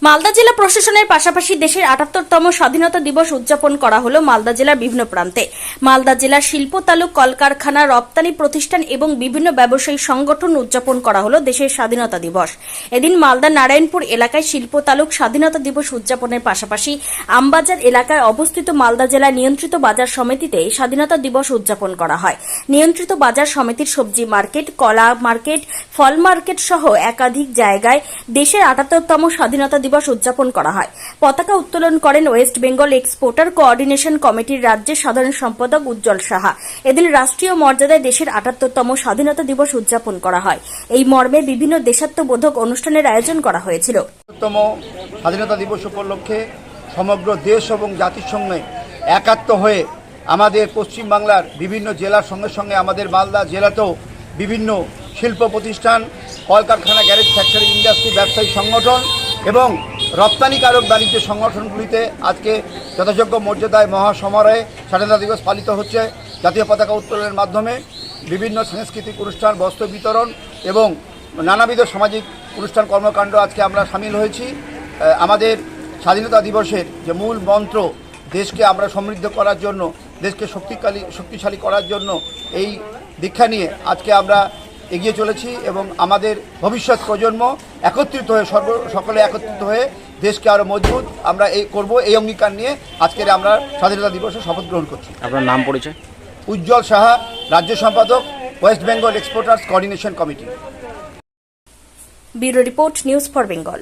মালদা জেলা প্রশাসনের পাশাপাশি দেশের ৭৮তম স্বাধীনতা দিবস উদযাপন করা হলো মালদা জেলার বিভিন্ন প্রান্তে। মালদা জেলার শিল্প তালুক, কলকারখানা, রপ্তানি প্রতিষ্ঠান এবং বিভিন্ন ব্যবসায়ী সংগঠন উদযাপন করা হলো দেশের স্বাধীনতা দিবস। এদিন মালদা নারায়ণপুর এলাকায় শিল্প তালুক স্বাধীনতা দিবস উদযাপনের পাশাপাশি আমবাজার এলাকায় অবস্থিত মালদা জেলা নিয়ন্ত্রিত বাজার সমিতিতে স্বাধীনতা দিবস উদযাপন করা হয়। নিয়ন্ত্রিত বাজার সমিতির সবজি মার্কেট, কলা মার্কেট, ফল মার্কেট সহ একাধিক জায়গায় দেশের ৭৮তম স্বাধীনতা দিবস উদযাপন করা হয়। পতাকা উত্তোলন করেন ওয়েস্ট বেঙ্গল এক্সপোর্টার কোঅর্ডিনেশন কমিটির রাজ্যের সাধারণ সম্পাদক উজ্জ্বল সাহা। এদিন রাষ্ট্রীয় মর্যাদায় দেশের ৭৮তম স্বাধীনতা দিবস উদযাপন করা হয়। এই মর্মে বিভিন্ন দেশাত্মবোধক অনুষ্ঠানের আয়োজন করা হয়েছিল। তম স্বাধীনতা দিবস উপলক্ষে সমগ্র দেশ এবং জাতির সঙ্গে একাত্ম হয়ে আমাদের পশ্চিমবাংলার বিভিন্ন জেলার সঙ্গে সঙ্গে আমাদের মালদা জেলাতেও বিভিন্ন শিল্প প্রতিষ্ঠান, কলকারখানা, গ্যারেজ, ফ্যাক্টরি, ইন্ডাস্ট্রি, ব্যবসায়ী সংগঠন এবং রপ্তানিকারক বাণিজ্য সংগঠনগুলিতে আজকে যথাযোগ্য মর্যাদায় মহাসমারোহে স্বাধীনতা দিবস পালিত হচ্ছে। জাতীয় পতাকা উত্তোলনের মাধ্যমে বিভিন্ন সাংস্কৃতিক অনুষ্ঠান, বস্ত্র বিতরণ এবং নানাবিধ সামাজিক অনুষ্ঠান কর্মকাণ্ড আজকে আমরা সামিল হয়েছি। আমাদের স্বাধীনতা দিবসের যে মূল মন্ত্র, দেশকে আমরা সমৃদ্ধ করার জন্য, দেশকে শক্তিশালী করার জন্য, এই দীক্ষা নিয়ে আজকে আমরা এগিয়ে চলেছি এবং আমাদের ভবিষ্যৎ প্রজন্ম একত্রিত হয়ে সকলে একত্রিত হয়ে দেশকে আরও মজবুত আমরা এই অঙ্গীকার নিয়ে আজকের আমরা স্বাধীনতা দিবসে শপথ গ্রহণ করছি। আপনার নাম পরিচয়? উজ্জ্বল সাহা, রাজ্য সম্পাদক, West Bengal exporters coordination committee. Bureau report, news for Bengal.